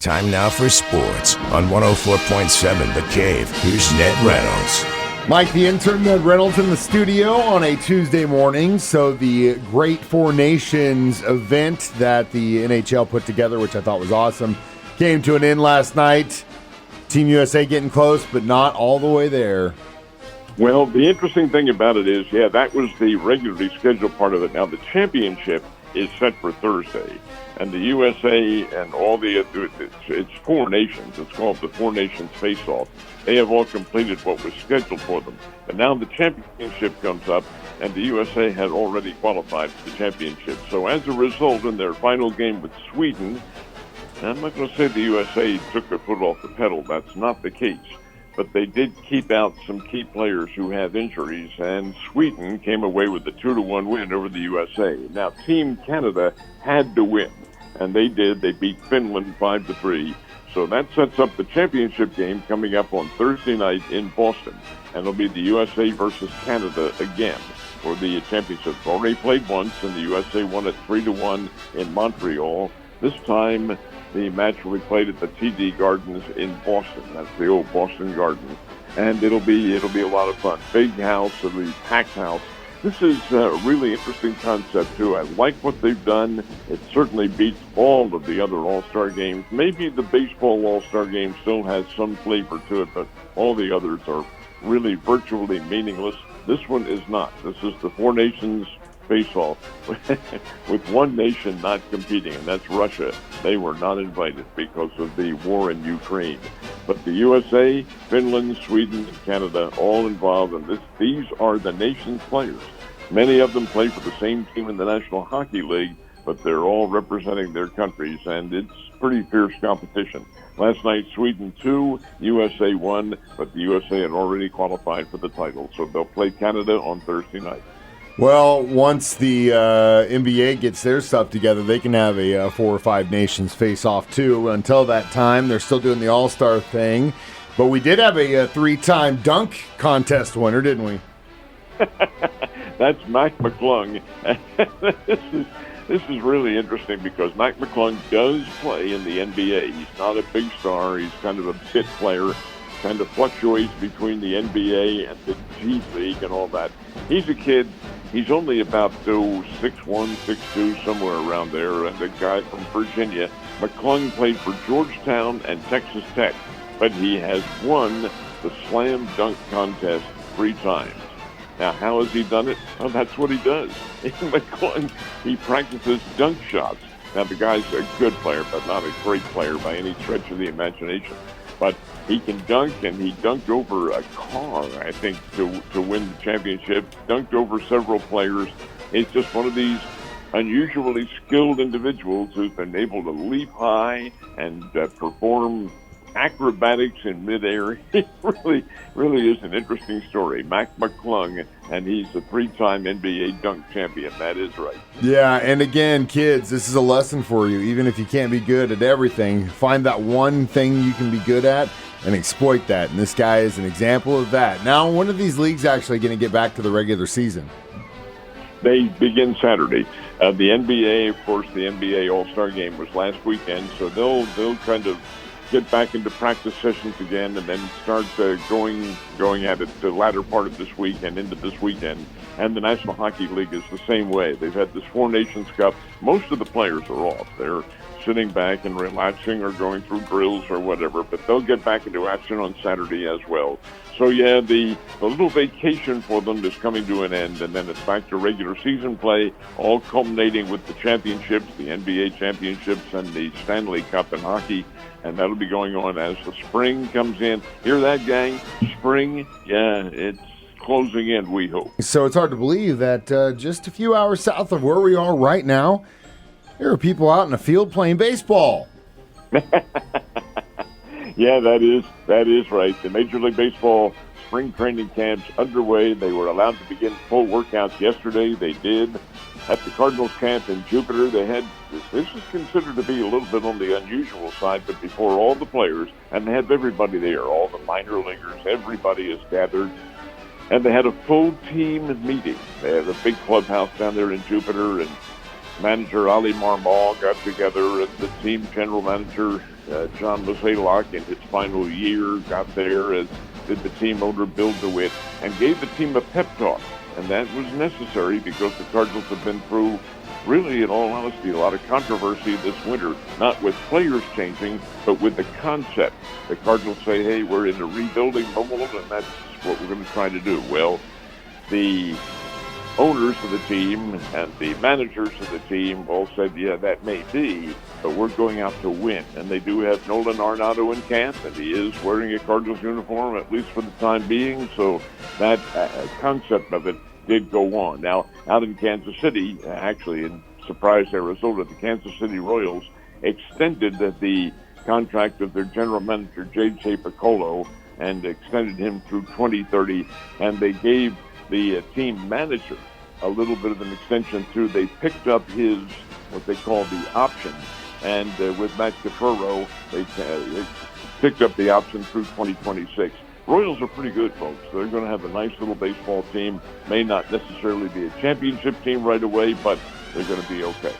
Time now for sports on 104.7 The Cave. Here's Ned Reynolds. Mike, the intern, Ned Reynolds in the studio on a Tuesday morning. So the Great Four Nations event that the NHL put together, which I thought was awesome, came to an end last night. Team USA getting close, but not all the way there. Well, the interesting thing about it is, that was the regularly scheduled part of it. Now, the championship is set for Thursday, and the USA and all it's four nations. It's called the Four Nations Face-Off. They have all completed what was scheduled for them. But now the championship comes up, and the USA had already qualified for the championship. So as a result, in their final game with Sweden, I'm not going to say the USA took their foot off the pedal. That's not the case. But they did keep out some key players who have injuries, and Sweden came away with a 2-1 win over the USA. Now, Team Canada had to win, and they did. They beat Finland 5-3. So that sets up the championship game coming up on Thursday night in Boston, and it'll be the USA versus Canada again for the championship. Already played once, and the USA won it 3-1 in Montreal. This time, the match will be played at the TD Gardens in Boston. That's the old Boston Garden, and it'll be a lot of fun. Big house, it'll be packed house. This is a really interesting concept too. I like what they've done. It certainly beats all of the other All-Star games. Maybe the baseball All-Star game still has some flavor to it, but all the others are really virtually meaningless. This one is not. This is the Four Nations face-off with one nation not competing, and that's Russia. They were not invited because of the war in Ukraine. But the USA, Finland, Sweden, and Canada all involved in this. These are the nation's players. Many of them play for the same team in the National Hockey League, but they're all representing their countries, and it's pretty fierce competition. Last night, Sweden 2, USA 1, but the USA had already qualified for the title, so they'll play Canada on Thursday night. Well, once the NBA gets their stuff together, they can have a 4 or 5 nations face-off too. Until that time, they're still doing the All-Star thing. But we did have a 3-time dunk contest winner, didn't we? That's Mac McClung. This is really interesting because Mac McClung does play in the NBA. He's not a big star. He's kind of a bit player, kind of fluctuates between the NBA and the G League and all that. He's a kid. He's only about 6'1", 6'2", somewhere around there. And the guy from Virginia, McClung, played for Georgetown and Texas Tech, but he has won the slam dunk contest 3 times. Now, how has he done it? Well, that's what he does. McClung, he practices dunk shots. Now, the guy's a good player, but not a great player by any stretch of the imagination. But he can dunk, and he dunked over a car, I think, to win the championship. Dunked over several players. It's just one of these unusually skilled individuals who's been able to leap high and perform acrobatics in midair. It really is an interesting story. Mac McClung, and he's a 3-time NBA dunk champion. That is right. Yeah, and again, kids, this is a lesson for you. Even if you can't be good at everything, find that one thing you can be good at and exploit that. And this guy is an example of that. Now, when are these leagues actually going to get back to the regular season? They begin Saturday. The NBA, of course, the NBA All-Star Game was last weekend, so they'll kind of get back into practice sessions again and then start going at it the latter part of this week and into this weekend. And the National Hockey League is the same way. They've had this Four Nations Cup. Most of the players are off. They're sitting back and relaxing or going through drills or whatever, but they'll get back into action on Saturday as well. So, the little vacation for them is coming to an end, and then it's back to regular season play, all culminating with the championships, the NBA championships, and the Stanley Cup in hockey. And that'll be going on as the spring comes in. Hear that, gang? Spring, it's closing in, we hope. So it's hard to believe that just a few hours south of where we are right now, there are people out in the field playing baseball. Yeah, that is right. The Major League Baseball spring training camps underway. They were allowed to begin full workouts yesterday. They did. At the Cardinals camp in Jupiter, this is considered to be a little bit on the unusual side, but before all the players, and they have everybody there, all the minor leaguers, everybody is gathered, and they had a full team meeting. They have a big clubhouse down there in Jupiter, and manager Ali Marmol got together, and the team general manager John Mozeliak in his final year got there, as did the team owner Bill DeWitt, and gave the team a pep talk. And that was necessary because the Cardinals have been through, really, in all honesty, a lot of controversy this winter, not with players changing, but with the concept. The Cardinals say, hey, we're in a rebuilding mode, and that's what we're going to try to do. Well, the owners of the team and the managers of the team all said, yeah, that may be, but we're going out to win. And they do have Nolan Arenado in camp, and he is wearing a Cardinals uniform, at least for the time being. So that concept of it did go on. Now, out in Kansas City, actually in Surprise, Arizona, the Kansas City Royals extended the contract of their general manager, J.J. Piccolo, and extended him through 2030, and they gave the team manager a little bit of an extension too. They picked up his, what they call the option, and with Matt Cafaro, they picked up the option through 2026. Royals are pretty good, folks. They're going to have a nice little baseball team. May not necessarily be a championship team right away, but they're going to be okay.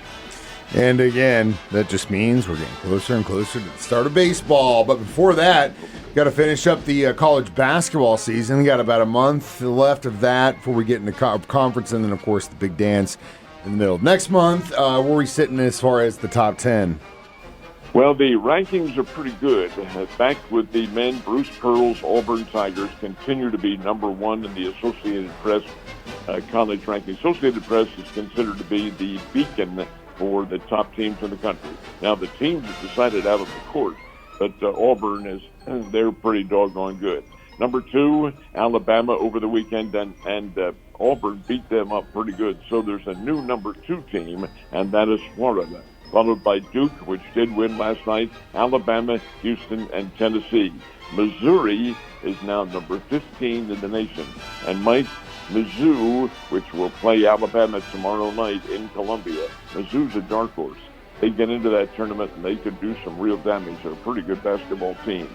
And again, that just means we're getting closer and closer to the start of baseball. But before that, got to finish up the college basketball season. We got about a month left of that before we get into conference, and then, of course, the big dance in the middle of next month. Where are we sitting as far as the top 10? Well, the rankings are pretty good. Back with the men, Bruce Pearl's Auburn Tigers continue to be number one in the Associated Press college ranking. Associated Press is considered to be the beacon for the top teams in the country. Now, the teams have decided out of the court, but Auburn they're pretty doggone good. Number two, Alabama over the weekend, and Auburn beat them up pretty good. So there's a new number two team, and that is Florida, followed by Duke, which did win last night, Alabama, Houston, and Tennessee. Missouri is now number 15 in the nation, and Mizzou, which will play Alabama tomorrow night in Columbia. Mizzou's a dark horse. They get into that tournament and they could do some real damage. They're a pretty good basketball team.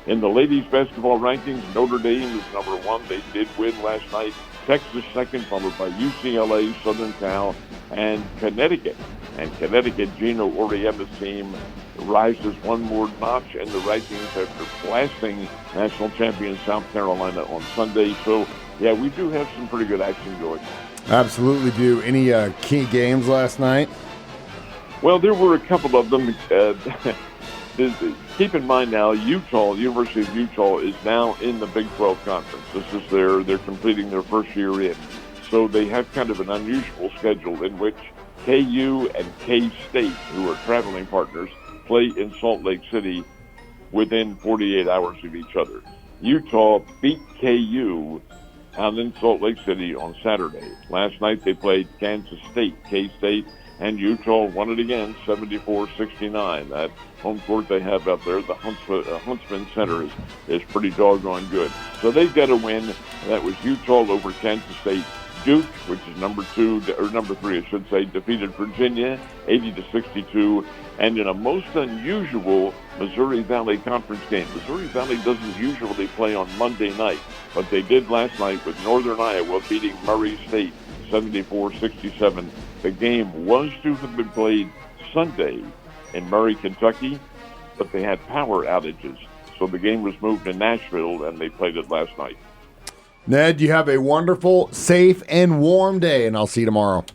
In the ladies' basketball rankings, Notre Dame is number one. They did win last night. Texas second, followed by UCLA, Southern Cal, and Connecticut. And Connecticut, Gino Auriemma's team rises one more notch in the rankings after blasting national champion South Carolina on Sunday. So, yeah, we do have some pretty good action going. Absolutely do. Any key games last night? Well, there were a couple of them. Keep in mind now, University of Utah is now in the Big 12 Conference. This is they're completing their first year in. So they have kind of an unusual schedule in which KU and K-State, who are traveling partners, play in Salt Lake City within 48 hours of each other. Utah beat KU out in Salt Lake City on Saturday. Last night they played Kansas State, K-State, and Utah won it again, 74-69. That home court they have up there, the Huntsman Center, is pretty doggone good. So they've got a win. That was Utah over Kansas State. Duke, which is number three, I should say, defeated Virginia 80-62. And in a most unusual Missouri Valley Conference game, Missouri Valley doesn't usually play on Monday night, but they did last night with Northern Iowa beating Murray State 74-67. The game was to have been played Sunday in Murray, Kentucky, but they had power outages. So the game was moved to Nashville, and they played it last night. Ned, you have a wonderful, safe, and warm day, and I'll see you tomorrow.